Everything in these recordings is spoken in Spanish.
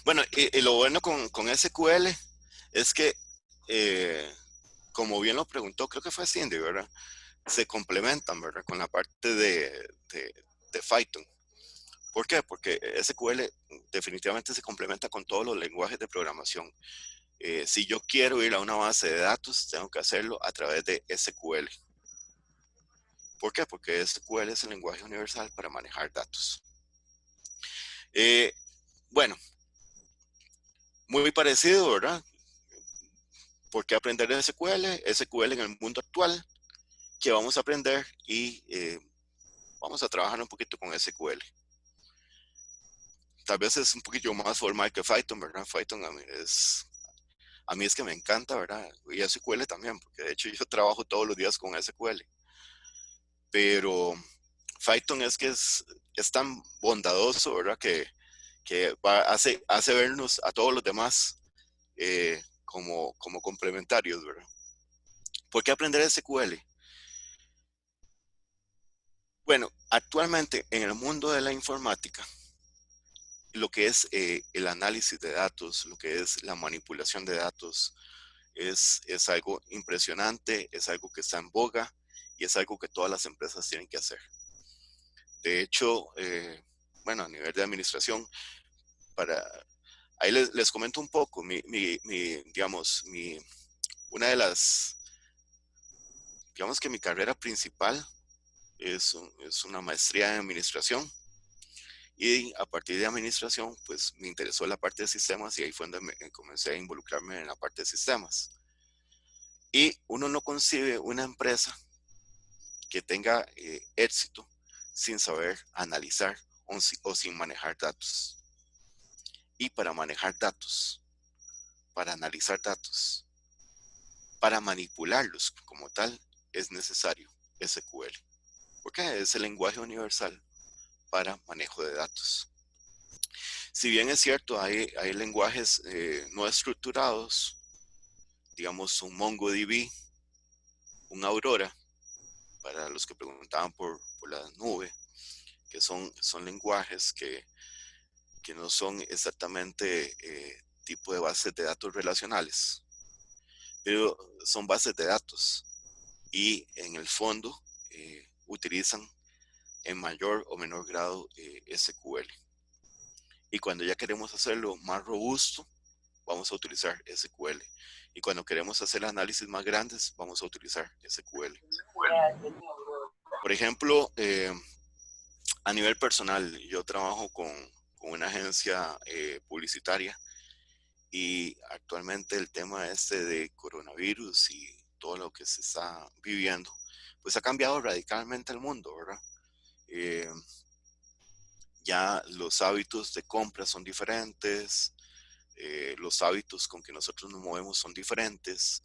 Bueno, y lo bueno con SQL es que, eh, como bien lo preguntó, creo que fue Cindy, ¿verdad? Se complementan, ¿verdad? Con la parte de, de Python. ¿Por qué? Porque SQL definitivamente se complementa con todos los lenguajes de programación. Si yo quiero ir a una base de datos, tengo que hacerlo a través de SQL. ¿Por qué? Porque SQL es el lenguaje universal para manejar datos. Eh, bueno, muy parecido, ¿verdad? ¿Por qué aprender SQL? SQL en el mundo actual, que vamos a aprender y vamos a trabajar un poquito con SQL. Tal vez es un poquito más formal que Python, ¿verdad? Python a mí es que me encanta, ¿verdad? Y SQL también, porque de hecho yo trabajo todos los días con SQL. Pero Python es tan bondadoso, ¿verdad? Que hace vernos a todos los demás como complementarios, ¿verdad? ¿Por qué aprender SQL? Bueno, actualmente en el mundo de la informática, lo que es el análisis de datos, lo que es la manipulación de datos, es algo impresionante, es algo que está en boga y es algo que todas las empresas tienen que hacer. De hecho, bueno, a nivel de administración, para, ahí les comento un poco, digamos, una de las, digamos que mi carrera principal es una maestría en administración. Y a partir de administración, pues me interesó la parte de sistemas y ahí fue donde comencé a involucrarme en la parte de sistemas. Y uno no concibe una empresa que tenga éxito sin saber analizar o sin manejar datos. Y para manejar datos, para analizar datos, para manipularlos como tal, es necesario SQL, porque es el lenguaje universal para manejo de datos. Si bien es cierto, hay lenguajes no estructurados, digamos un MongoDB, un Aurora, para los que preguntaban por la nube, que son lenguajes que no son exactamente tipo de bases de datos relacionales, pero son bases de datos y en el fondo utilizan en mayor o menor grado SQL. Y cuando ya queremos hacerlo más robusto, vamos a utilizar SQL. Y cuando queremos hacer análisis más grandes, vamos a utilizar SQL. Por ejemplo, a nivel personal, yo trabajo con una agencia publicitaria y actualmente el tema este de coronavirus y todo lo que se está viviendo, pues ha cambiado radicalmente el mundo, ¿verdad? Eh, ya los hábitos de compra son diferentes, los hábitos con que nosotros nos movemos son diferentes,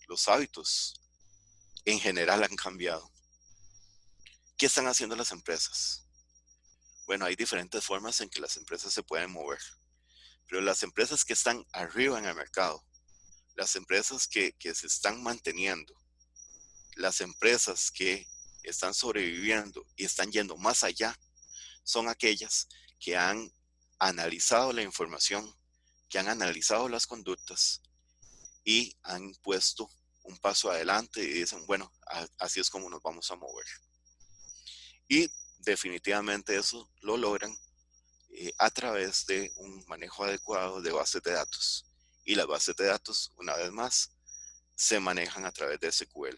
los hábitos en general han cambiado. ¿Qué están haciendo las empresas? Bueno, hay diferentes formas en que las empresas se pueden mover, pero las empresas que están arriba en el mercado, las empresas que se están manteniendo, las empresas que están sobreviviendo y están yendo más allá, son aquellas que han analizado la información, que han analizado las conductas y han puesto un paso adelante y dicen, bueno, así es como nos vamos a mover. Y definitivamente eso lo logran a través de un manejo adecuado de bases de datos. Y las bases de datos, una vez más, se manejan a través de SQL.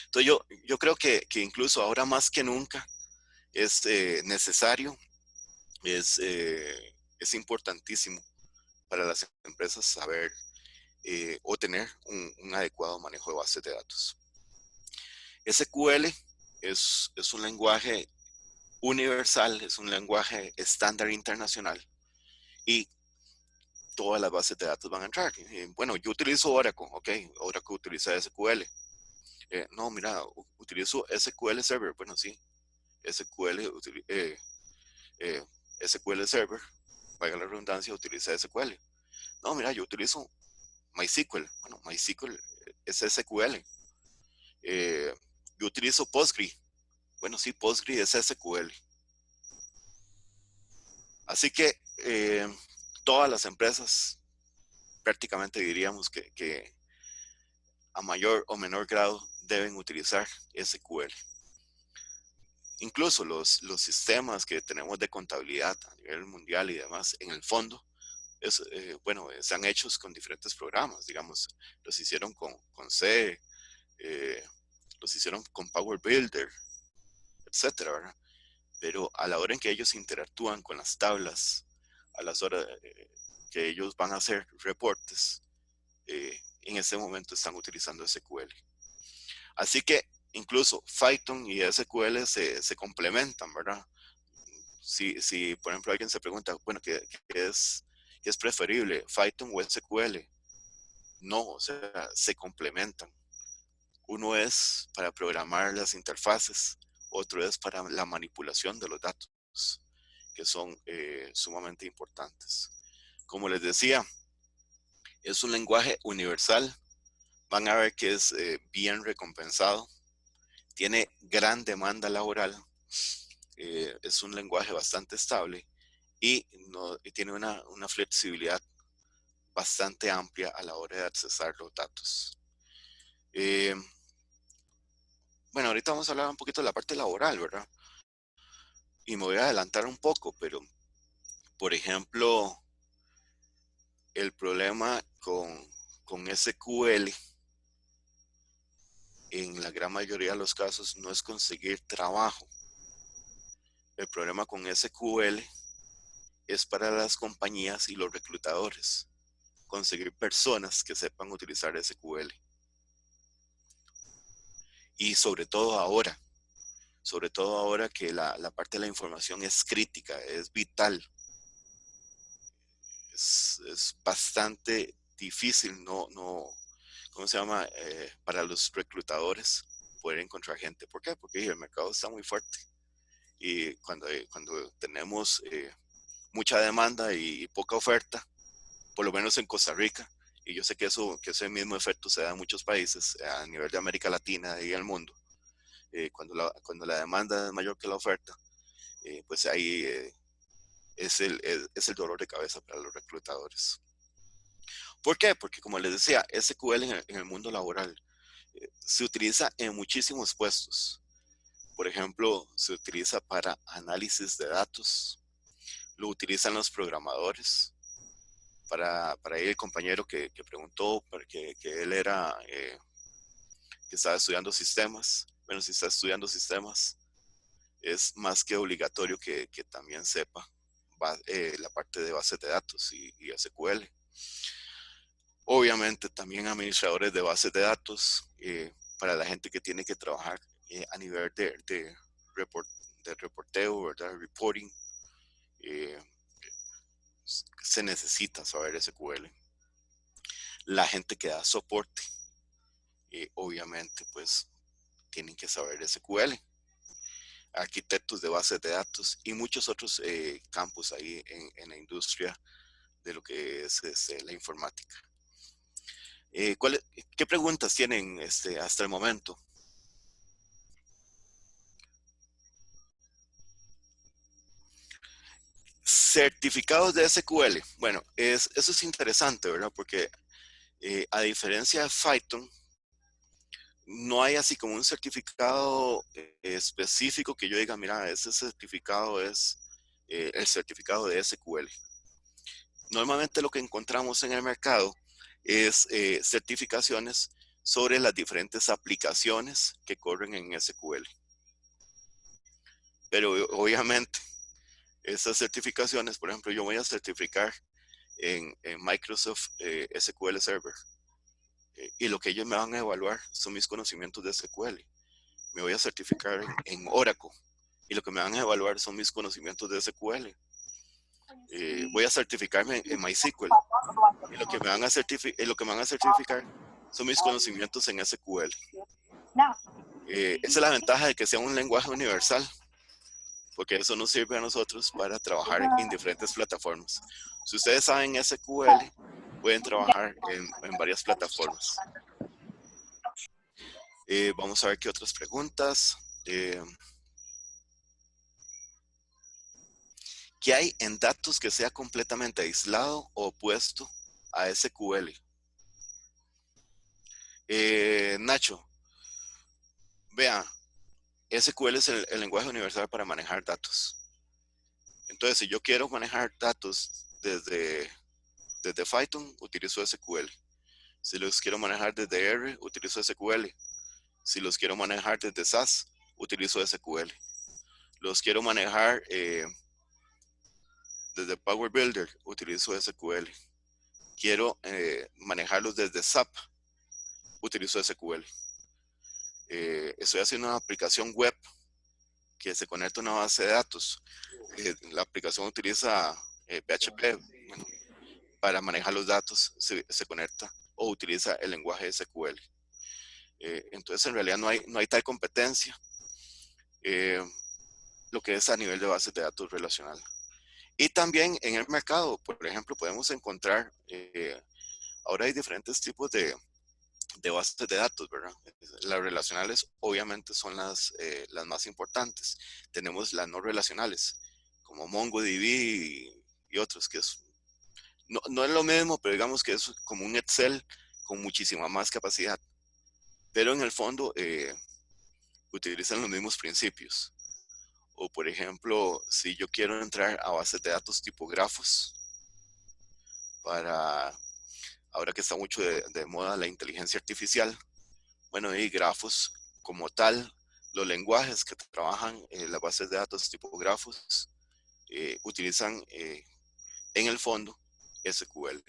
Entonces yo creo que incluso ahora más que nunca es necesario, es importantísimo para las empresas saber o tener un adecuado manejo de bases de datos. SQL es un lenguaje universal, es un lenguaje estándar internacional y todas las bases de datos van a entrar. Bueno, yo utilizo Oracle, ok, Oracle utiliza SQL. No, mira, utilizo SQL Server. Bueno, sí, SQL, eh, SQL Server, valga la redundancia, utiliza SQL. No, mira, yo utilizo MySQL. Bueno, MySQL es SQL. Yo utilizo Postgre. Bueno, sí, Postgre es SQL. Así que todas las empresas, prácticamente diríamos que a mayor o menor grado deben utilizar SQL. Incluso los sistemas que tenemos de contabilidad a nivel mundial y demás, en el fondo, bueno, están hechos con diferentes programas, digamos, los hicieron con C, eh, los hicieron con Power Builder, etcétera, ¿verdad? Pero a la hora en que ellos interactúan con las tablas, a las horas que ellos van a hacer reportes, en ese momento están utilizando SQL. Así que incluso Python y SQL se complementan, ¿verdad? Si, por ejemplo, alguien se pregunta, bueno, ¿qué es preferible, Python o SQL? No, o sea, se complementan. Uno es para programar las interfaces, otro es para la manipulación de los datos, que son sumamente importantes. Como les decía, es un lenguaje universal. Van a ver que es bien recompensado. Tiene gran demanda laboral. Es un lenguaje bastante estable y, y tiene una flexibilidad bastante amplia a la hora de accesar los datos. Eh, bueno, ahorita vamos a hablar un poquito de la parte laboral, ¿verdad? Y me voy a adelantar un poco, pero, por ejemplo, el problema con SQL, en la gran mayoría de los casos, no es conseguir trabajo. El problema con SQL es para las compañías y los reclutadores conseguir personas que sepan utilizar SQL. Y sobre todo ahora que la parte de la información es crítica, es vital. Es bastante difícil, ¿cómo se llama? Para los reclutadores poder encontrar gente. ¿Por qué? Porque el mercado está muy fuerte. Y cuando tenemos mucha demanda y poca oferta, por lo menos en Costa Rica, y yo sé que ese mismo efecto se da en muchos países a nivel de América Latina y el mundo, cuando la demanda es mayor que la oferta, pues ahí es el dolor de cabeza para los reclutadores. ¿Por qué? Porque como les decía, SQL en el mundo laboral se utiliza en muchísimos puestos. Por ejemplo, se utiliza para análisis de datos, lo utilizan los programadores, para ahí el compañero que preguntó, que él era, que estaba estudiando sistemas. Bueno, si está estudiando sistemas, es más que obligatorio que también sepa la parte de bases de datos y SQL. Obviamente también administradores de bases de datos, para la gente que tiene que trabajar a nivel de reporteo, ¿verdad? Reporting, eh, se necesita saber SQL. La gente que da soporte, obviamente, pues tienen que saber SQL. Arquitectos de bases de datos y muchos otros campos ahí en la industria de lo que es la informática. ¿Qué preguntas tienen hasta el momento? Certificados de SQL. Bueno, eso es interesante, ¿verdad? Porque a diferencia de Python, no hay así como un certificado específico que yo diga, mira, ese certificado es el certificado de SQL. Normalmente lo que encontramos en el mercado es certificaciones sobre las diferentes aplicaciones que corren en SQL. Pero obviamente esas certificaciones, por ejemplo, yo voy a certificar en Microsoft SQL Server. Y lo que ellos me van a evaluar son mis conocimientos de SQL. Me voy a certificar en Oracle y lo que me van a evaluar son mis conocimientos de SQL. Voy a certificarme en MySQL y lo que me van a certificar son mis conocimientos en SQL. Esa es la ventaja de que sea un lenguaje universal, porque eso nos sirve a nosotros para trabajar en diferentes plataformas. Si ustedes saben SQL, pueden trabajar en varias plataformas. Vamos a ver qué otras preguntas. ¿Qué hay en datos que sea completamente aislado o opuesto a SQL? Nacho, vea, SQL es el lenguaje universal para manejar datos. Entonces, si yo quiero manejar datos desde Python, utilizo SQL. Si los quiero manejar desde R, utilizo SQL. Si los quiero manejar desde SAS, utilizo SQL. Los quiero manejar desde Power Builder, utilizo SQL. Quiero manejarlos desde SAP, utilizo SQL. Estoy haciendo una aplicación web que se conecta a una base de datos. La aplicación utiliza PHP, bueno, para manejar los datos, se conecta o utiliza el lenguaje SQL. Entonces, en realidad no hay tal competencia, eh, lo que es a nivel de bases de datos relacional. Y también en el mercado, por ejemplo, podemos encontrar, ahora hay diferentes tipos de bases de datos, ¿verdad? Las relacionales obviamente son las más importantes. Tenemos las no relacionales, como MongoDB y otros, que no es lo mismo, pero digamos que es como un Excel con muchísima más capacidad. Pero en el fondo utilizan los mismos principios. O por ejemplo, si yo quiero entrar a bases de datos tipo grafos, para ahora que está mucho de moda la inteligencia artificial, bueno, y grafos como tal, los lenguajes que trabajan en las bases de datos tipo grafos utilizan en el fondo SQL.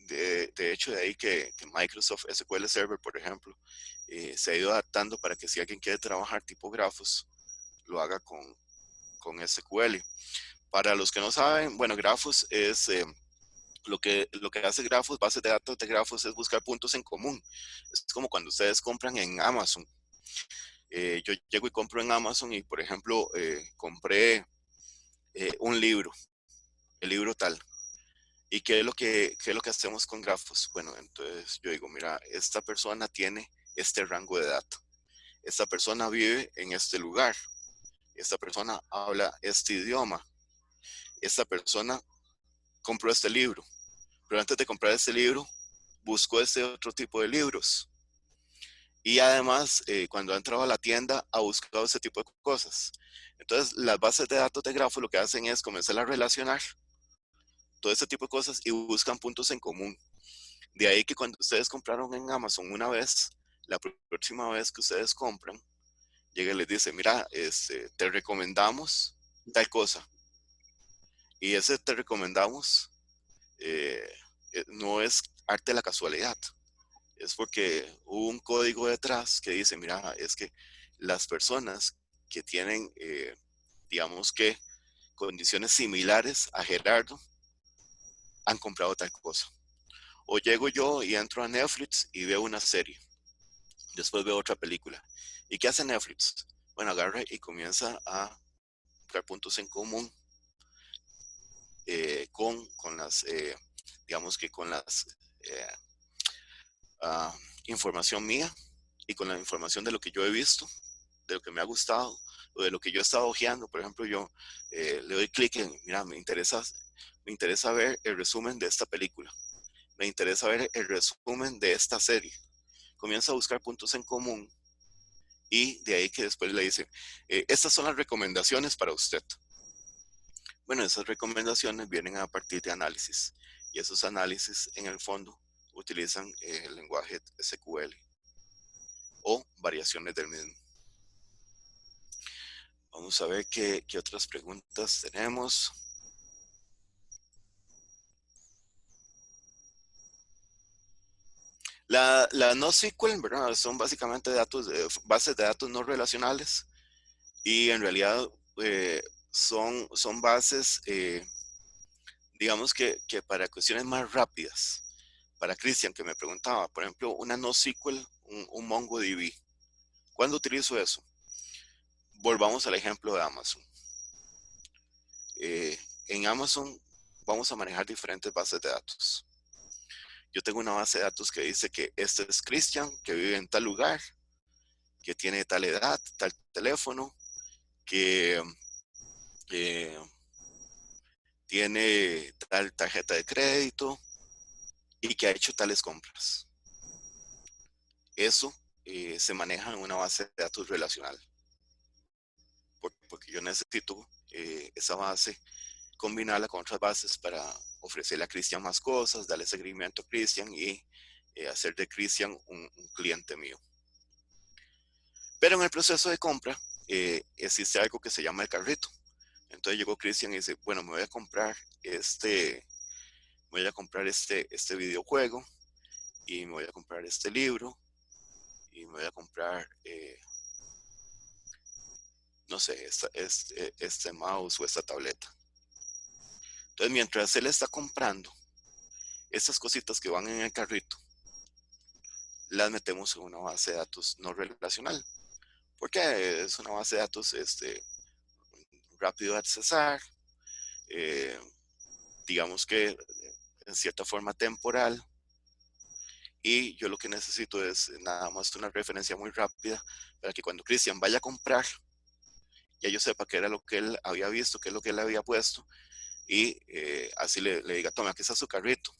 De hecho, de ahí que Microsoft SQL Server, por ejemplo, se ha ido adaptando para que si alguien quiere trabajar tipo grafos, lo haga con SQL. Para los que no saben, bueno, grafos es lo que hace grafos, bases de datos de grafos, es buscar puntos en común. Es como cuando ustedes compran en Amazon. Yo llego y compro en Amazon y, por ejemplo, compré un libro, el libro tal. ¿Y qué es lo que hacemos con grafos? Bueno, entonces yo digo, mira, esta persona tiene este rango de edad. Esta persona vive en este lugar. Esta persona habla este idioma. Esta persona compró este libro. Pero antes de comprar este libro, buscó este otro tipo de libros. Y además, cuando ha entrado a la tienda, ha buscado ese tipo de cosas. Entonces, las bases de datos de grafos lo que hacen es comenzar a relacionar todo ese tipo de cosas y buscan puntos en común. De ahí que cuando ustedes compraron en Amazon una vez, la próxima vez que ustedes compran, llega y les dice, mira, te recomendamos tal cosa. Y ese te recomendamos eh, no es arte de la casualidad. Es porque hubo un código detrás que dice, mira, es que las personas que tienen, digamos que, condiciones similares a Gerardo han comprado tal cosa. O llego yo y entro a Netflix y veo una serie. Después veo otra película. ¿Y qué hace Netflix? Bueno, agarra y comienza a buscar puntos en común con las, digamos que con las eh, uh, información mía y con la información de lo que yo he visto, de lo que me ha gustado o de lo que yo he estado hojeando. Por ejemplo, yo le doy clic en, mira, me interesa ver el resumen de esta película, me interesa ver el resumen de esta serie. Comienza a buscar puntos en común y de ahí que después le dicen, estas son las recomendaciones para usted. Bueno, esas recomendaciones vienen a partir de análisis y esos análisis en el fondo utilizan el lenguaje SQL o variaciones del mismo. Vamos a ver qué otras preguntas tenemos. La NoSQL, ¿verdad? Son básicamente bases de datos no relacionales y en realidad son bases, digamos que para cuestiones más rápidas. Para Cristian, que me preguntaba, por ejemplo, una NoSQL, un MongoDB. ¿Cuándo utilizo eso? Volvamos al ejemplo de Amazon. En Amazon vamos a manejar diferentes bases de datos. Yo tengo una base de datos que dice que este es Cristian, que vive en tal lugar, que tiene tal edad, tal teléfono, que eh, tiene tal tarjeta de crédito y que ha hecho tales compras. Eso se maneja en una base de datos relacional, porque yo necesito esa base, combinarla con otras bases para ofrecerle a Cristian más cosas, darle seguimiento a Cristian y hacer de Cristian un cliente mío. Pero en el proceso de compra existe algo que se llama el carrito. Entonces llegó Cristian y dice, bueno, me voy a comprar este videojuego y me voy a comprar este libro y me voy a comprar, no sé, este mouse o esta tableta. Entonces, mientras él está comprando estas cositas que van en el carrito, las metemos en una base de datos no relacional. Porque es una base de datos rápido de accesar, eh, digamos que en cierta forma temporal, y yo lo que necesito es nada más una referencia muy rápida para que cuando Cristian vaya a comprar, ya yo sepa qué era lo que él había visto, qué es lo que él había puesto, y así le diga, toma, aquí está su carrito.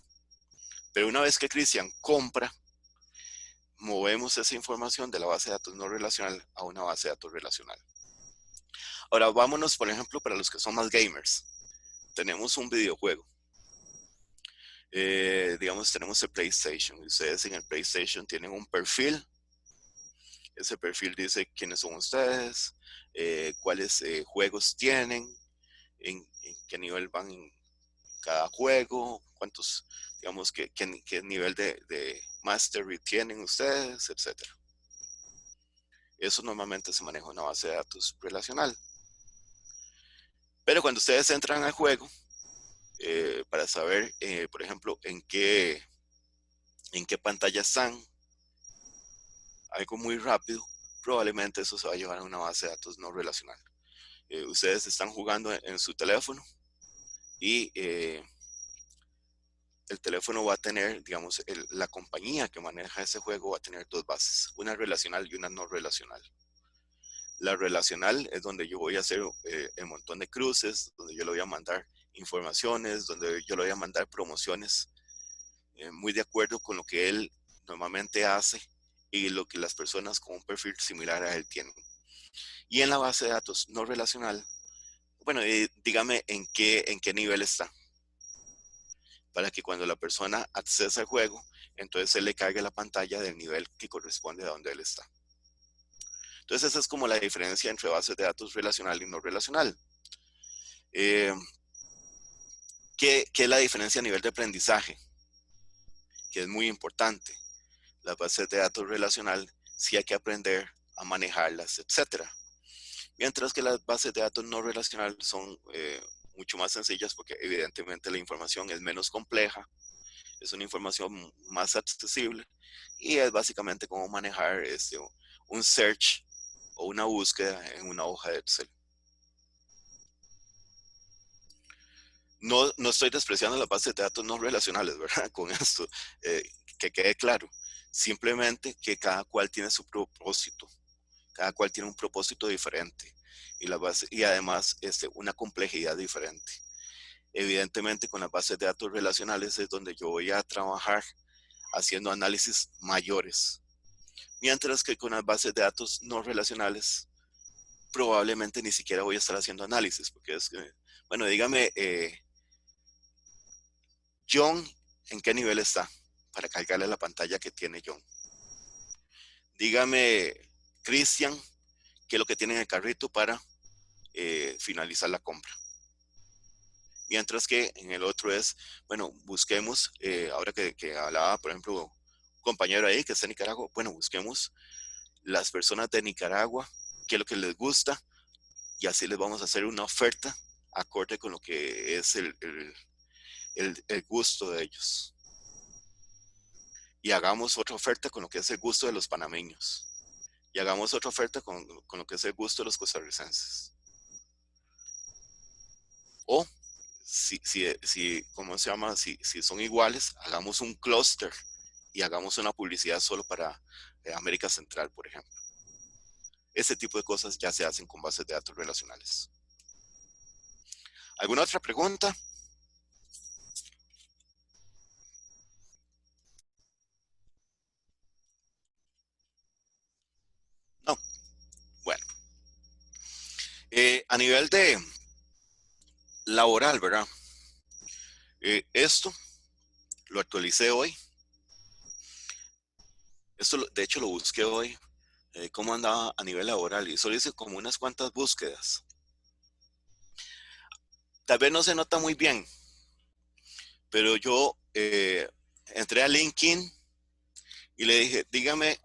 Pero una vez que Cristian compra, movemos esa información de la base de datos no relacional a una base de datos relacional. Ahora vámonos, por ejemplo, para los que son más gamers. Tenemos un videojuego. Digamos, tenemos el PlayStation. Ustedes en el PlayStation tienen un perfil. Ese perfil dice quiénes son ustedes, cuáles juegos tienen, en qué nivel van en cada juego, cuántos, digamos, qué nivel de mastery tienen ustedes, etc. Eso normalmente se maneja en una base de datos relacional. Pero cuando ustedes entran al juego, para saber, por ejemplo, en qué pantalla están, algo muy rápido, probablemente eso se va a llevar a una base de datos no relacional. Ustedes están jugando en su teléfono y el teléfono va a tener, digamos, la compañía que maneja ese juego va a tener dos bases, una relacional y una no relacional. La relacional es donde yo voy a hacer el montón de cruces, donde yo le voy a mandar informaciones, donde yo le voy a mandar promociones, muy de acuerdo con lo que él normalmente hace y lo que las personas con un perfil similar a él tienen. Y en la base de datos no relacional, bueno, dígame en qué nivel está, para que cuando la persona accesa al juego, entonces él le cargue la pantalla del nivel que corresponde a donde él está. Entonces esa es como la diferencia entre bases de datos relacional y no relacional. Eh, ¿qué es la diferencia a nivel de aprendizaje? Que es muy importante. Las bases de datos relacional sí hay que aprender a manejarlas, etcétera. Mientras que las bases de datos no relacionales son mucho más sencillas porque evidentemente la información es menos compleja, es una información más accesible y es básicamente cómo manejar un search o una búsqueda en una hoja de Excel. No estoy despreciando las bases de datos no relacionales, ¿verdad? Con esto, que quede claro. Simplemente que cada cual tiene su propósito, cada cual tiene un propósito diferente y además una complejidad diferente. Evidentemente con las bases de datos relacionales es donde yo voy a trabajar haciendo análisis mayores, mientras que con las bases de datos no relacionales probablemente ni siquiera voy a estar haciendo análisis, porque es que, bueno, dígame, John, ¿en qué nivel está? Para cargarle la pantalla que tiene John. Dígame, Christian, qué es lo que tiene en el carrito para finalizar la compra. Mientras que en el otro es, bueno, busquemos, ahora que hablaba, por ejemplo, un compañero ahí que está en Nicaragua, bueno, busquemos las personas de Nicaragua, qué es lo que les gusta, y así les vamos a hacer una oferta acorde con lo que es el gusto de ellos. Y hagamos otra oferta con lo que es el gusto de los panameños. Y hagamos otra oferta con lo que es el gusto de los costarricenses. O, ¿cómo se llama? Si son iguales, hagamos un clúster y hagamos una publicidad solo para América Central, por ejemplo. ese tipo de cosas ya se hacen con bases de datos relacionales. ¿Alguna otra pregunta? No. Bueno, a nivel de laboral, ¿verdad? Esto lo actualicé hoy. Esto, de hecho, lo busqué hoy. Cómo andaba a nivel laboral y solo hice como unas cuantas búsquedas. Tal vez no se nota muy bien, pero yo entré a LinkedIn y le dije, dígame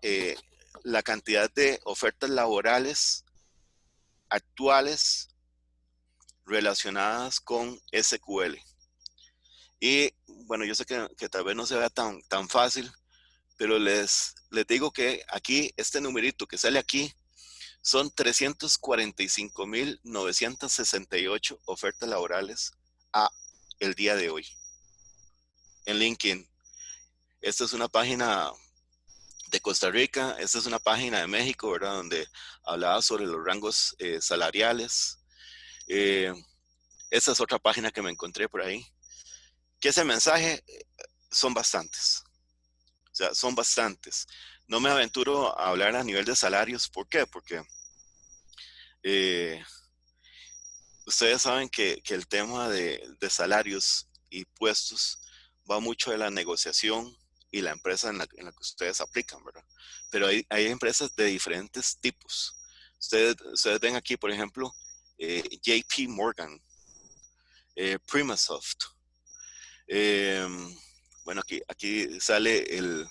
la cantidad de ofertas laborales actuales relacionadas con SQL. Y bueno, yo sé que tal vez no se vea tan fácil, pero les digo que aquí, este numerito que sale aquí, son 345.968 ofertas laborales a el día de hoy en LinkedIn. Esta es una página de Costa Rica, esta es una página de México, ¿verdad? Donde hablaba sobre los rangos salariales. Eh, Esta es otra página que me encontré por ahí. Que ese mensaje son bastantes. O sea, son bastantes. No me aventuro a hablar a nivel de salarios. ¿Por qué? Porque eh, ustedes saben que el tema de salarios y puestos va mucho de la negociación y la empresa en la que ustedes aplican, ¿verdad? Pero hay empresas de diferentes tipos. Ustedes ven aquí, por ejemplo, JP Morgan, Primasoft. eh, bueno, aquí sale el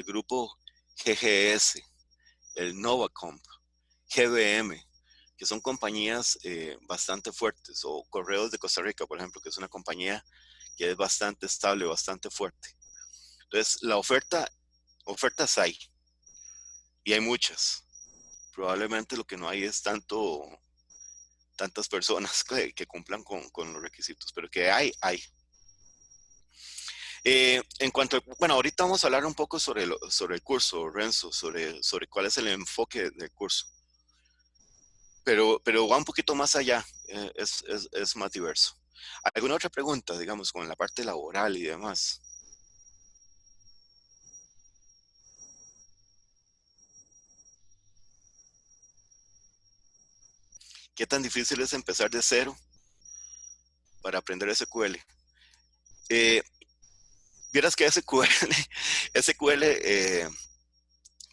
grupo GGS, el Novacomp, GBM, que son compañías bastante fuertes, o Correos de Costa Rica, por ejemplo, que es una compañía que es bastante estable, bastante fuerte. Entonces, ofertas hay, y hay muchas. Probablemente lo que no hay es tantas personas que cumplan con los requisitos, pero que hay. En cuanto a, bueno, ahorita vamos a hablar un poco sobre el curso, Renzo, sobre cuál es el enfoque del curso, pero va un poquito más allá, es más diverso. ¿Alguna otra pregunta, digamos, con la parte laboral y demás? ¿Qué tan difícil es empezar de cero para aprender SQL? Eh, Vieras que SQL, SQL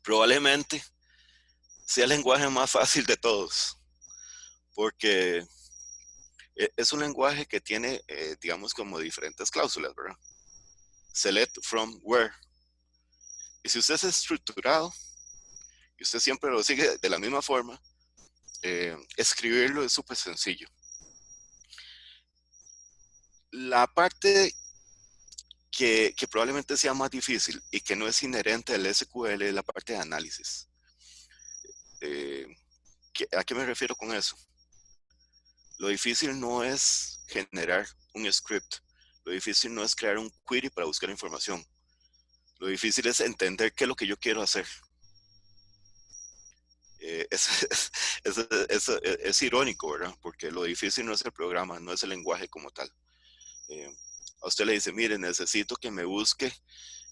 probablemente sea el lenguaje más fácil de todos, porque es un lenguaje que tiene, digamos, como diferentes cláusulas, ¿verdad? Select from where. Y si usted es estructurado y usted siempre lo sigue de la misma forma, escribirlo es súper sencillo. La parte que probablemente sea más difícil y que no es inherente al SQL es la parte de análisis. Eh, ¿A qué me refiero con eso? Lo difícil no es generar un script. Lo difícil no es crear un query para buscar información. Lo difícil es entender qué es lo que yo quiero hacer. Es irónico, ¿verdad? Porque lo difícil no es el programa, no es el lenguaje como tal. Eh, a usted le dice, mire, necesito que me busque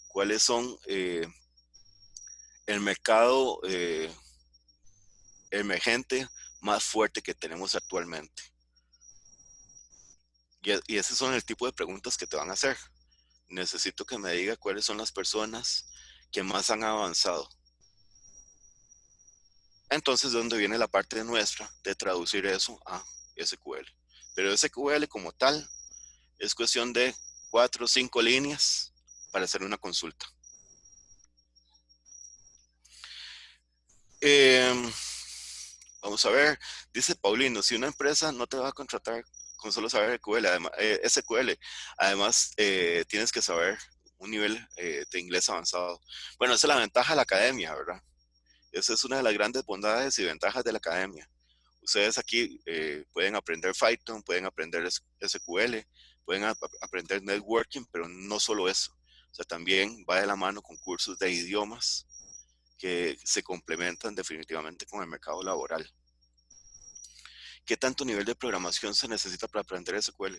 cuáles son el mercado emergente más fuerte que tenemos actualmente. Y ese son el tipo de preguntas que te van a hacer. Necesito que me diga cuáles son las personas que más han avanzado. Entonces, ¿de dónde viene la parte nuestra de traducir eso a SQL? Pero SQL como tal es cuestión de 4 o 5 líneas para hacer una consulta. Eh, Vamos a ver, dice Paulino, si una empresa no te va a contratar con solo saber SQL, además tienes que saber un nivel de inglés avanzado. Bueno, esa es la ventaja de la academia, ¿verdad? Esa es una de las grandes bondades y ventajas de la academia. Ustedes aquí pueden aprender Python, pueden aprender SQL, pueden aprender networking, pero no solo eso. O sea, también va de la mano con cursos de idiomas que se complementan definitivamente con el mercado laboral. ¿Qué tanto nivel de programación se necesita para aprender SQL?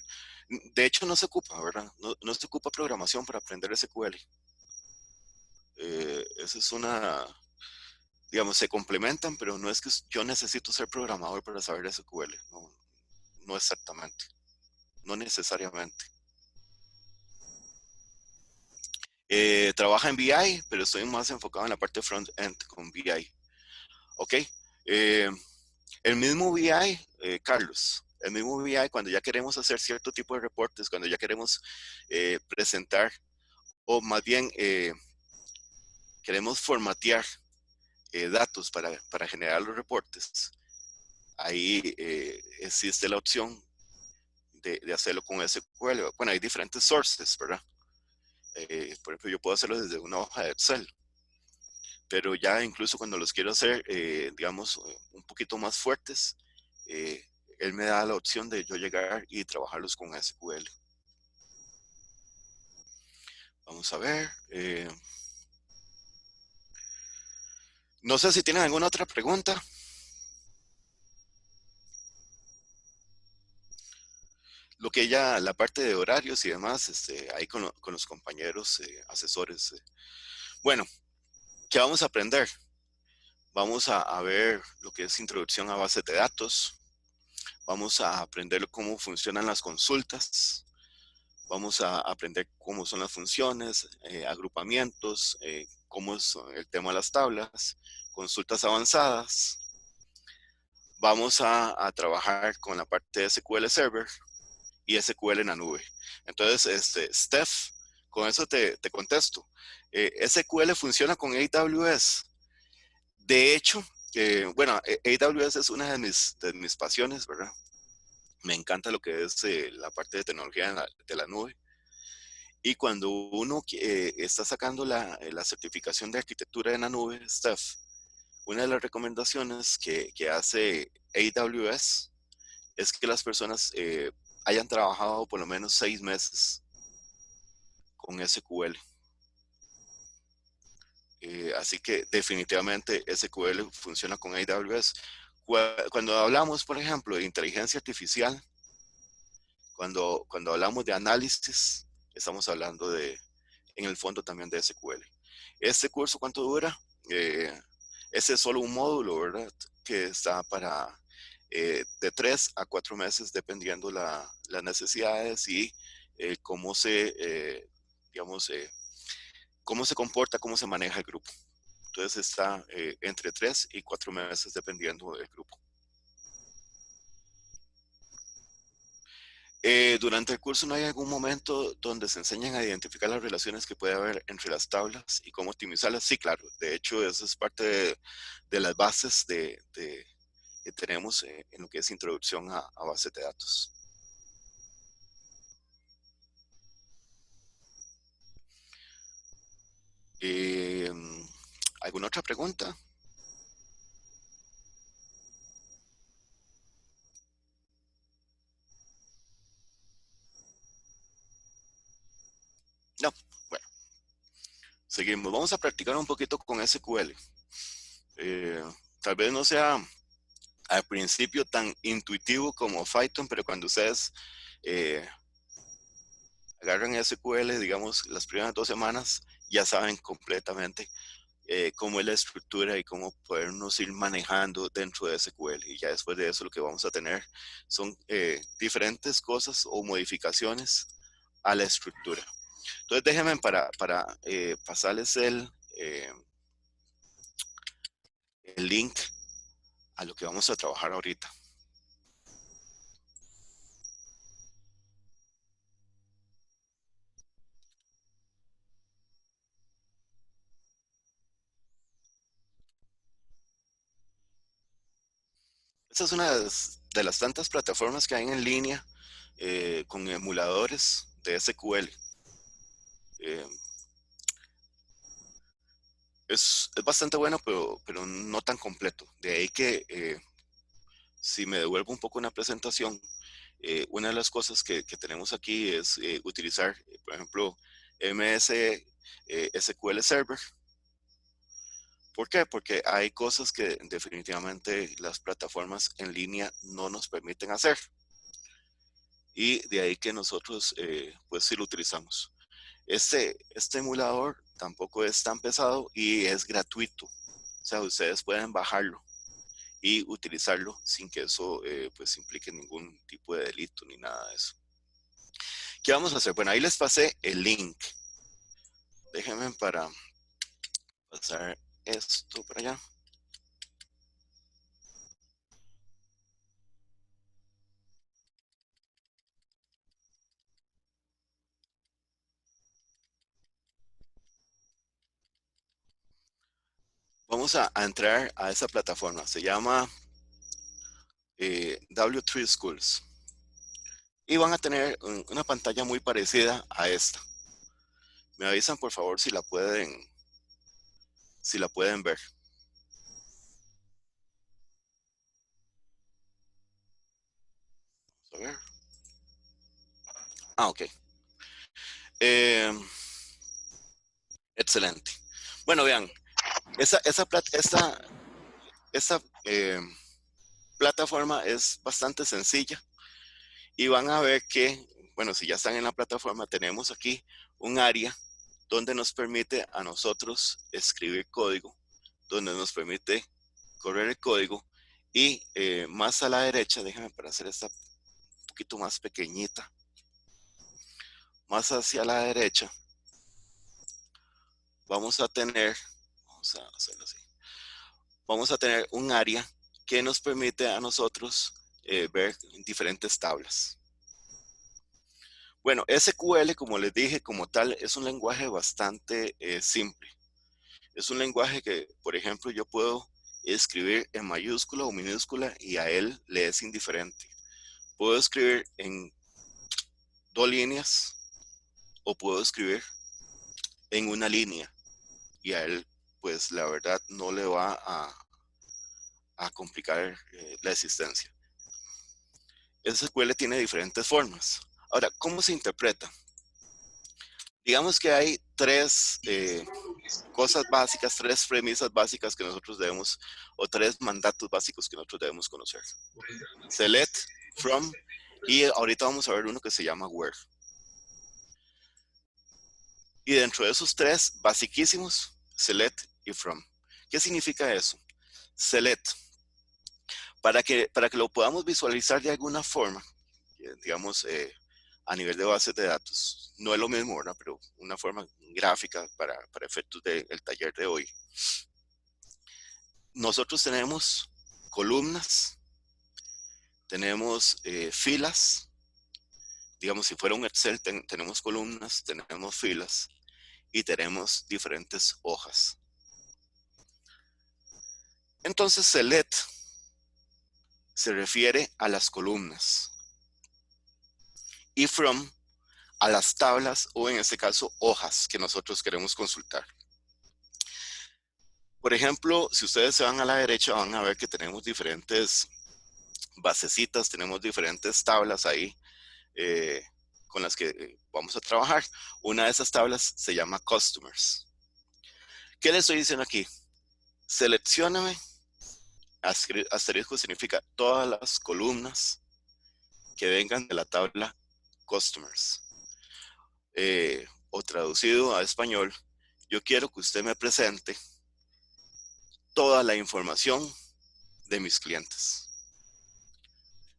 De hecho, no se ocupa, ¿verdad? No se ocupa programación para aprender SQL. Esa es una, digamos, se complementan, pero no es que yo necesito ser programador para saber SQL. No, no exactamente, no necesariamente. Trabaja en BI, pero estoy más enfocado en la parte front-end con BI. Ok. Eh, el mismo BI, Carlos, el mismo BI, cuando ya queremos hacer cierto tipo de reportes, cuando ya queremos presentar, o más bien queremos formatear datos para generar los reportes, ahí existe la opción de hacerlo con SQL. Bueno, hay diferentes sources, ¿verdad? Por ejemplo, yo puedo hacerlo desde una hoja de Excel, pero ya incluso cuando los quiero hacer, digamos, un poquito más fuertes, eh, él me da la opción de yo llegar y trabajarlos con SQL. Vamos a ver. No sé si tienen alguna otra pregunta. Lo que ya, la parte de horarios y demás, ahí con los compañeros asesores. Bueno, ¿qué vamos a aprender? Vamos a ver lo que es introducción a bases de datos. Vamos a aprender cómo funcionan las consultas. Vamos a aprender cómo son las funciones, agrupamientos, cómo es el tema de las tablas, consultas avanzadas. Vamos a trabajar con la parte de SQL Server y SQL en la nube. Entonces, Steph, con eso te contesto. SQL funciona con AWS. De hecho, bueno, AWS es una de mis pasiones, ¿verdad? Me encanta lo que es la parte de tecnología de la nube. Y cuando uno está sacando la certificación de arquitectura en la nube, Steph, una de las recomendaciones que hace AWS es que las personas hayan trabajado por lo menos 6 meses con SQL. Así que definitivamente SQL funciona con AWS. Cuando hablamos, por ejemplo, de inteligencia artificial, cuando hablamos de análisis, estamos hablando en el fondo también de SQL. ¿Este curso cuánto dura? Ese es solo un módulo, ¿verdad? Que está para de 3 a 4 meses, dependiendo las necesidades y cómo digamos, cómo se comporta, cómo se maneja el grupo. Entonces está entre 3 y 4 meses, dependiendo del grupo. Durante el curso no hay algún momento donde se enseñan a identificar las relaciones que puede haber entre las tablas y cómo optimizarlas. Sí, claro. De hecho, eso es parte de las bases que tenemos en lo que es introducción a bases de datos. Eh, ¿Alguna otra pregunta? No. Bueno, seguimos. Vamos a practicar un poquito con SQL. Tal vez no sea al principio tan intuitivo como Python, pero cuando ustedes eh, agarran SQL, digamos, las primeras 2 semanas, ya saben completamente cómo es la estructura y cómo podernos ir manejando dentro de SQL. Y ya después de eso lo que vamos a tener son diferentes cosas o modificaciones a la estructura. Entonces déjenme para pasarles el link a lo que vamos a trabajar ahorita. Esta es una de las tantas plataformas que hay en línea con emuladores de SQL. Eh, es bastante bueno, pero no tan completo. De ahí que si me devuelvo un poco una presentación, una de las cosas que tenemos aquí es utilizar, por ejemplo, MS SQL Server ¿Por qué? Porque hay cosas que definitivamente las plataformas en línea no nos permiten hacer. Y de ahí que nosotros, pues sí lo utilizamos. Este emulador tampoco es tan pesado y es gratuito. O sea, ustedes pueden bajarlo y utilizarlo sin que eso pues implique ningún tipo de delito ni nada de eso. ¿Qué vamos a hacer? Bueno, ahí les pasé el link. Déjenme para pasar esto para allá. Vamos a entrar a esa plataforma. Se llama W3 Schools. Y van a tener una pantalla muy parecida a esta. Me avisan por favor si la pueden ver. Vamos a ver. Ah, ok. Eh, excelente. Bueno, vean, esta plataforma es bastante sencilla y van a ver que, bueno, si ya están en la plataforma, tenemos aquí un área donde nos permite a nosotros escribir código, donde nos permite correr el código y más a la derecha, déjenme para hacer esta un poquito más pequeñita, más hacia la derecha, vamos a tener, vamos a hacerlo así, vamos a tener un área que nos permite a nosotros ver diferentes tablas. Bueno, SQL, como les dije, como tal, es un lenguaje bastante simple. Es un lenguaje que, por ejemplo, yo puedo escribir en mayúscula o minúscula y a él le es indiferente. Puedo escribir en 2 líneas o puedo escribir en una línea y a él, pues la verdad, no le va a complicar la existencia. SQL tiene diferentes formas. Ahora, ¿cómo se interpreta? Digamos que hay tres cosas básicas, tres premisas básicas que nosotros debemos, o tres mandatos básicos que nosotros debemos conocer. Select, from, y ahorita vamos a ver uno que se llama where. Y dentro de esos tres basiquísimos, select y from. ¿Qué significa eso? Select, para que lo podamos visualizar de alguna forma, digamos, a nivel de bases de datos. No es lo mismo, ¿verdad? Pero una forma gráfica para efectos del taller de hoy. Nosotros tenemos columnas, tenemos filas, digamos, si fuera un Excel, tenemos columnas, tenemos filas y tenemos diferentes hojas. Entonces, select se refiere a las columnas y from a las tablas o en este caso hojas que nosotros queremos consultar. Por ejemplo, si ustedes se van a la derecha van a ver que tenemos diferentes basecitas, tenemos diferentes tablas ahí con las que vamos a trabajar. Una de esas tablas se llama Customers. ¿Qué le estoy diciendo aquí? Seleccióname, asterisco significa todas las columnas que vengan de la tabla Customers. O traducido a español, yo quiero que usted me presente toda la información de mis clientes.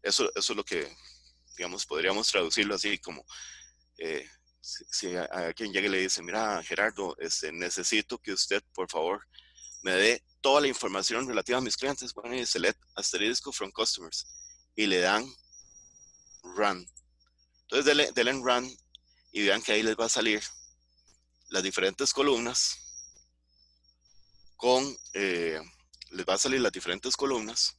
Eso es lo que, digamos, podríamos traducirlo así como, si a alguien llega y le dice, mira, Gerardo, necesito que usted, por favor, me dé toda la información relativa a mis clientes. Bueno, y select asterisco from customers y le dan run. Entonces, denle en run y vean que ahí les va a salir las diferentes columnas les va a salir las diferentes columnas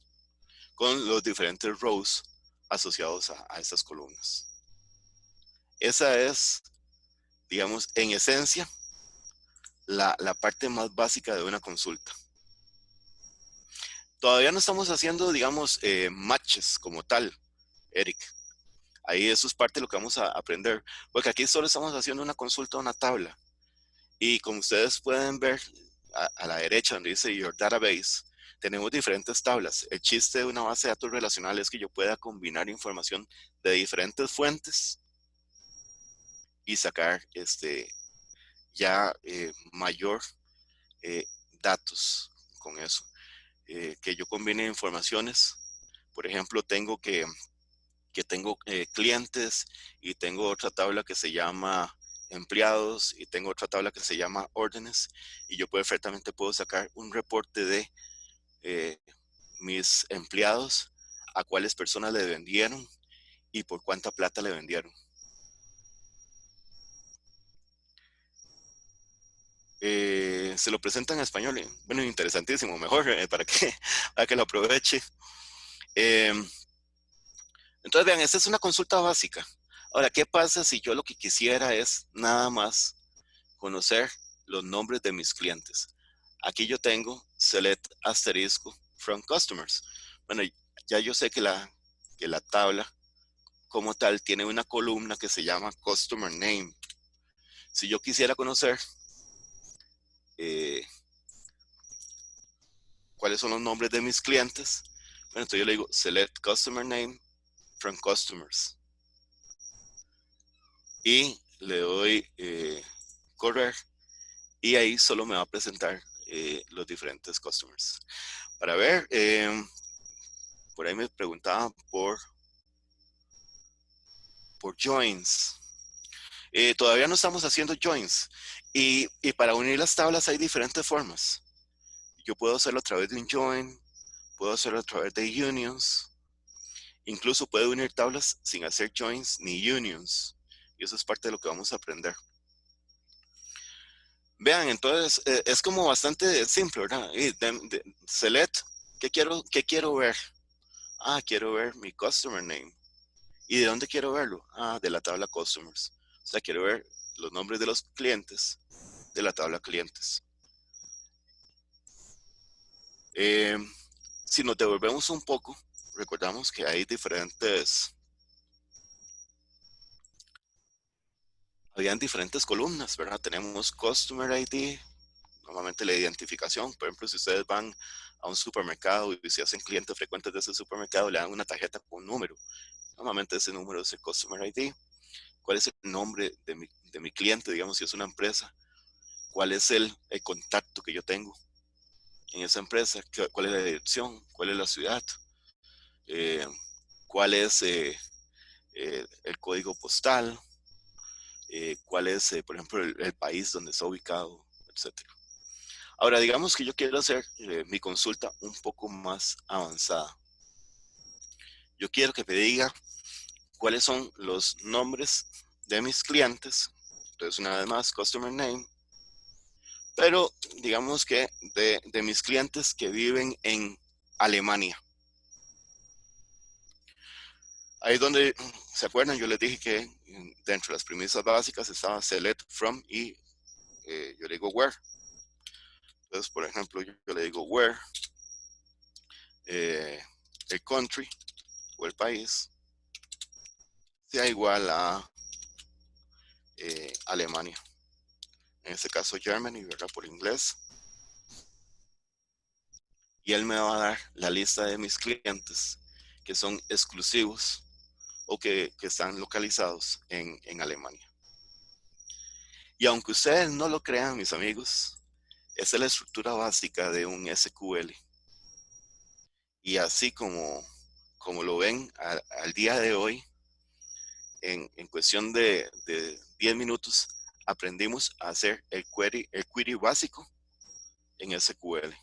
con los diferentes rows asociados a esas columnas. Esa es, digamos, en esencia, la parte más básica de una consulta. Todavía no estamos haciendo, digamos, matches como tal, Eric. Ahí eso es parte de lo que vamos a aprender, porque aquí solo estamos haciendo una consulta a una tabla. Y como ustedes pueden ver, a la derecha donde dice Your Database, tenemos diferentes tablas. El chiste de una base de datos relacional es que yo pueda combinar información de diferentes fuentes y sacar ya mayor eh, datos con eso. Que yo combine informaciones. Por ejemplo, tengo clientes y tengo otra tabla que se llama empleados y tengo otra tabla que se llama órdenes y yo perfectamente puedo sacar un reporte de eh, mis empleados, a cuáles personas le vendieron y por cuánta plata le vendieron. Se lo presenta en español, bueno, interesantísimo, mejor para que lo aproveche. Eh, entonces, vean, esta es una consulta básica. Ahora, ¿qué pasa si yo lo que quisiera es nada más conocer los nombres de mis clientes? Aquí yo tengo select asterisco from customers. Bueno, ya yo sé que la tabla como tal tiene una columna que se llama customer name. Si yo quisiera conocer eh, cuáles son los nombres de mis clientes, bueno, entonces yo le digo select customer name from customers y le doy correr y ahí solo me va a presentar los diferentes customers. Para ver, por ahí me preguntaban por joins. Todavía no estamos haciendo joins y para unir las tablas hay diferentes formas. Yo puedo hacerlo a través de un join, puedo hacerlo a través de unions, incluso puedo unir tablas sin hacer joins ni unions. Y eso es parte de lo que vamos a aprender. Vean, entonces es como bastante simple, ¿verdad? Select, qué quiero ver? Ah, quiero ver mi customer name. ¿Y de dónde quiero verlo? Ah, de la tabla customers. O sea, quiero ver los nombres de los clientes de la tabla clientes. Eh, si nos devolvemos un poco, recordamos que hay habían diferentes columnas, ¿verdad? Tenemos Customer ID, normalmente la identificación. Por ejemplo, si ustedes van a un supermercado y si hacen clientes frecuentes de ese supermercado, le dan una tarjeta con un número. Normalmente ese número es el Customer ID. ¿Cuál es el nombre de mi cliente, digamos, si es una empresa? ¿Cuál es el contacto que yo tengo en esa empresa? ¿Cuál es la dirección? ¿Cuál es la ciudad? Eh, ¿Cuál es el código postal? ¿Cuál es, por ejemplo, el país donde está ubicado, etcétera? Ahora, digamos que yo quiero hacer mi consulta un poco más avanzada. Yo quiero que me diga cuáles son los nombres de mis clientes. Entonces, una vez más, customer name. Pero digamos que de mis clientes que viven en Alemania. Ahí es donde, ¿se acuerdan? Yo les dije que dentro de las premisas básicas estaba select from y yo le digo where. Entonces, por ejemplo, yo le digo where, eh, el country o el país sea igual a Alemania. En este caso Germany, ¿verdad? Por inglés. Y él me va a dar la lista de mis clientes que son exclusivos o que están localizados en Alemania. Y aunque ustedes no lo crean, mis amigos, esa es la estructura básica de un SQL. Y así como lo ven al día de hoy, en cuestión de 10 minutos, aprendimos a hacer el query básico en SQL.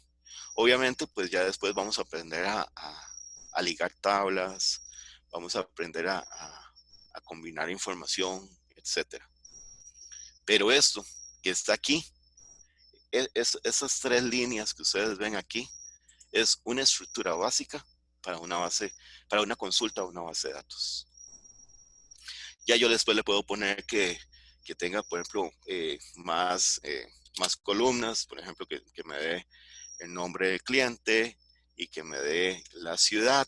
Obviamente, pues ya después vamos a aprender a ligar tablas, vamos a aprender a combinar información, etcétera. Pero esto que está aquí, esas tres líneas que ustedes ven aquí, es una estructura básica para para una consulta o una base de datos. Ya yo después le puedo poner que tenga, por ejemplo, más columnas, por ejemplo, que me dé el nombre del cliente y que me dé la ciudad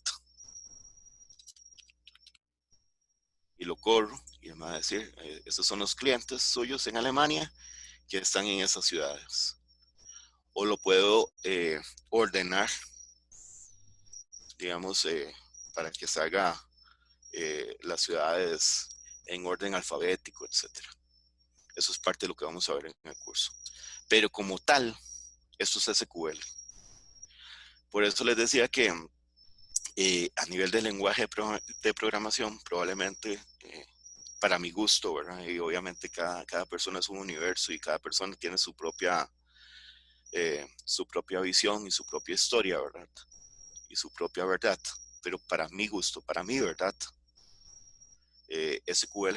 y lo corro y me va a decir, estos son los clientes suyos en Alemania que están en esas ciudades. o lo puedo ordenar, digamos, para que salga las ciudades en orden alfabético, etcétera. Eso es parte de lo que vamos a ver en el curso. Pero como tal, esto es SQL. Por eso les decía que a nivel de lenguaje de programación, probablemente para mi gusto, ¿verdad? Y obviamente cada persona es un universo y cada persona tiene su propia visión y su propia historia, ¿verdad? Y su propia verdad. Pero para mi gusto, para mi verdad, SQL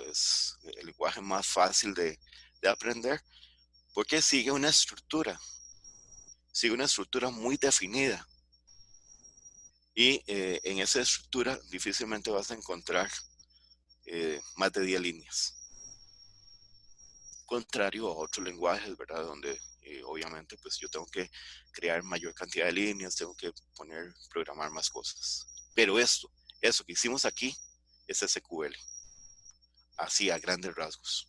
es el lenguaje más fácil de aprender porque sigue una estructura muy definida. Y en esa estructura difícilmente vas a encontrar más de 10 líneas. Contrario a otros lenguajes, ¿verdad? Donde obviamente pues yo tengo que crear mayor cantidad de líneas, tengo que programar más cosas. Pero eso que hicimos aquí es SQL, así a grandes rasgos.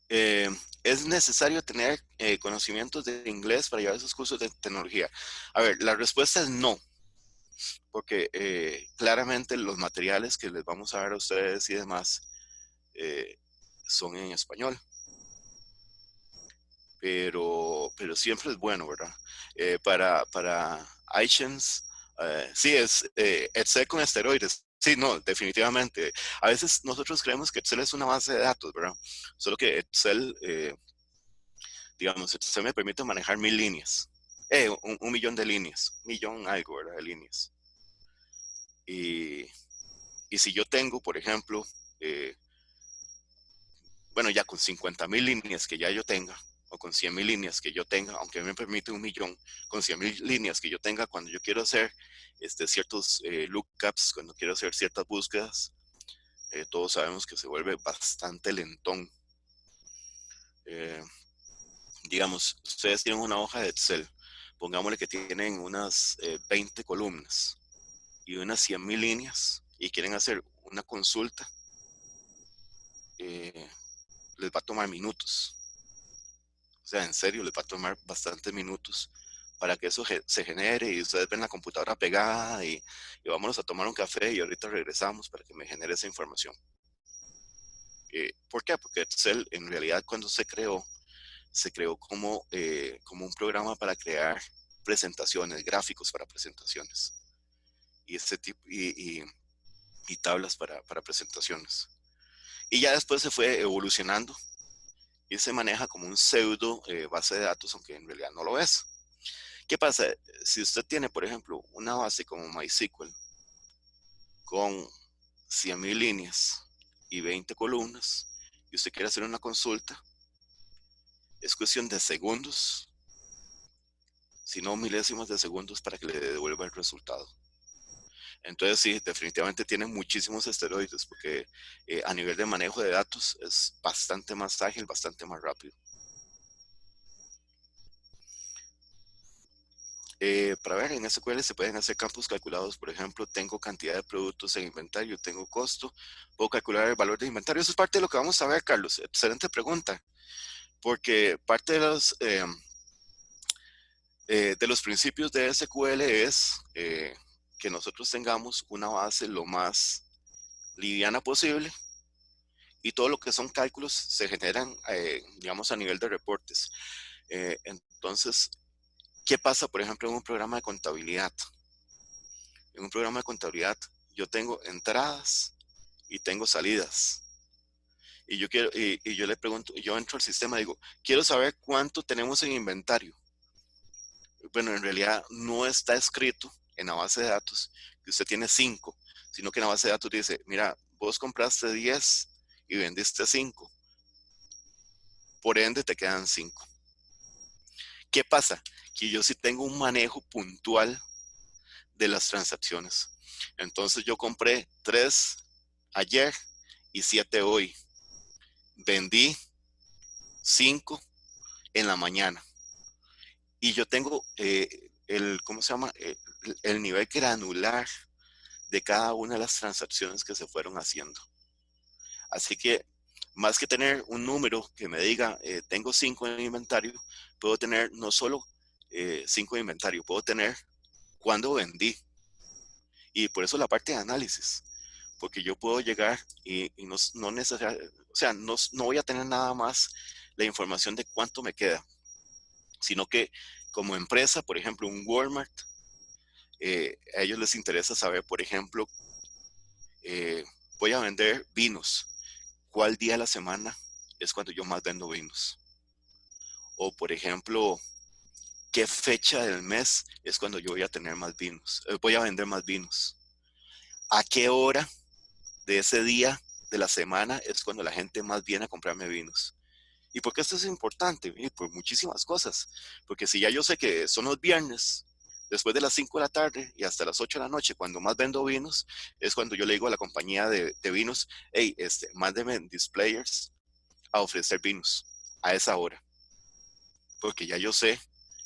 Eh, ¿Es necesario tener conocimientos de inglés para llevar esos cursos de tecnología? A ver, la respuesta es no, porque claramente los materiales que les vamos a dar a ustedes y demás eh, son en español. Pero siempre es bueno, ¿verdad? Para iTunes, sí, es Excel con esteroides. Sí, no, definitivamente. A veces nosotros creemos que Excel es una base de datos, ¿verdad? Solo que Excel, digamos, Excel me permite manejar 1000 líneas. Un millón de líneas. Millón algo, ¿verdad? De líneas. Y, y si yo tengo, por ejemplo, eh, bueno, ya con 50,000 líneas que ya yo tenga, o con 100,000 líneas que yo tenga, aunque me permite un millón, con 100,000 líneas que yo tenga cuando yo quiero hacer ciertos lookups, cuando quiero hacer ciertas búsquedas, todos sabemos que se vuelve bastante lentón. Eh, digamos, ustedes tienen una hoja de Excel, pongámosle que tienen unas 20 columnas y unas 100,000 líneas y quieren hacer una consulta, eh, les va a tomar minutos. O sea, en serio, les va a tomar bastantes minutos para que eso se genere y ustedes ven la computadora pegada y vámonos a tomar un café y ahorita regresamos para que me genere esa información. ¿Por qué? Porque Excel en realidad cuando se creó como un programa para crear presentaciones, gráficos para presentaciones y, este tipo, y tablas para presentaciones. Y ya después se fue evolucionando y se maneja como un pseudo base de datos, aunque en realidad no lo es. ¿Qué pasa? Si usted tiene, por ejemplo, una base como MySQL con 100,000 líneas y 20 columnas, y usted quiere hacer una consulta, es cuestión de segundos, si no milésimas de segundos, para que le devuelva el resultado. Entonces sí, definitivamente tiene muchísimos esteroides, porque a nivel de manejo de datos es bastante más ágil, bastante más rápido. Para ver, en SQL se pueden hacer campos calculados. Por ejemplo, tengo cantidad de productos en inventario, tengo costo, puedo calcular el valor de inventario. Eso es parte de lo que vamos a ver, Carlos. Excelente pregunta, porque parte de los principios de SQL es que nosotros tengamos una base lo más liviana posible y todo lo que son cálculos se generan, digamos, a nivel de reportes. Entonces, ¿qué pasa, por ejemplo, en un programa de contabilidad? En un programa de contabilidad yo tengo entradas y tengo salidas. Y yo le pregunto, yo entro al sistema y digo, quiero saber cuánto tenemos en inventario. Bueno, en realidad no está escrito en la base de datos que usted tiene 5, sino que en la base de datos dice, mira, vos compraste 10 y vendiste 5, por ende te quedan 5. ¿Qué pasa? Que yo sí tengo un manejo puntual de las transacciones. Entonces yo compré 3 ayer y 7 hoy. Vendí 5 en la mañana. Y yo tengo ¿cómo se llama? El nivel granular de cada una de las transacciones que se fueron haciendo. Así que más que tener un número que me diga, tengo 5 en inventario, puedo tener no solo 5 en inventario, puedo tener cuándo vendí. Y por eso la parte de análisis, porque yo puedo llegar y no necesariamente, o sea, no voy a tener nada más la información de cuánto me queda, sino que como empresa, por ejemplo, un Walmart, a ellos les interesa saber, por ejemplo, eh, voy a vender vinos. ¿Cuál día de la semana es cuando yo más vendo vinos? O, por ejemplo, ¿qué fecha del mes es cuando yo voy a tener más vinos? Voy a vender más vinos. ¿A qué hora de ese día de la semana es cuando la gente más viene a comprarme vinos? ¿Y por qué esto es importante? Y por muchísimas cosas. Porque si ya yo sé que son los viernes, después de las 5 de la tarde y hasta las 8 de la noche, cuando más vendo vinos, es cuando yo le digo a la compañía de vinos, hey, mándeme displayers a ofrecer vinos a esa hora. Porque ya yo sé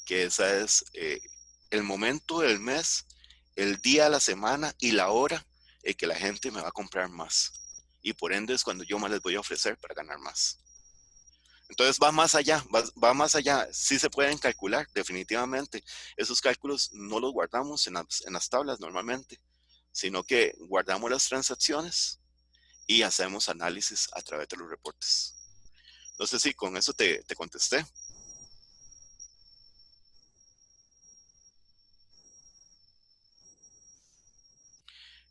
que esa es el momento del mes, el día de la semana y la hora en que la gente me va a comprar más. Y por ende es cuando yo más les voy a ofrecer para ganar más. Entonces va más allá, va más allá. Sí se pueden calcular, definitivamente. Esos cálculos no los guardamos en las tablas normalmente, sino que guardamos las transacciones y hacemos análisis a través de los reportes. No sé si con eso te contesté.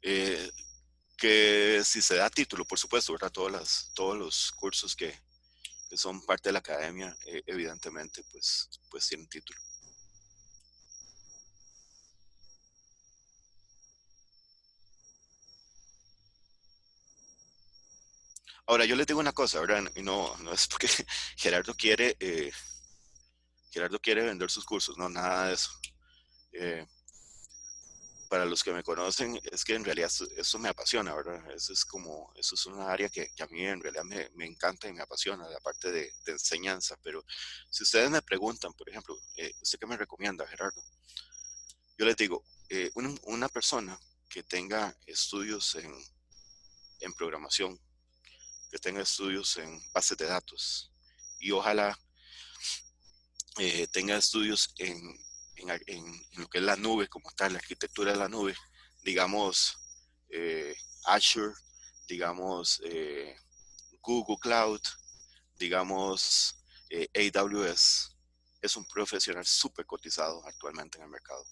Eh, que si se da título, por supuesto, ¿verdad? Todos los cursos que son parte de la academia, evidentemente, pues tienen título. Ahora, yo les digo una cosa, ¿verdad? Y no es porque Gerardo quiere, eh, Gerardo quiere vender sus cursos, no, nada de eso. Eh, para los que me conocen, es que en realidad eso me apasiona, ¿verdad? Eso es una área que a mí en realidad me encanta y me apasiona, la parte de enseñanza. Pero si ustedes me preguntan, por ejemplo, ¿usted qué me recomienda, Gerardo? Yo les digo, una persona que tenga estudios en programación, que tenga estudios en bases de datos y ojalá tenga estudios en lo que es la nube como tal, la arquitectura de la nube, digamos Azure, digamos Google Cloud, digamos AWS, es un profesional súper cotizado actualmente en el mercado.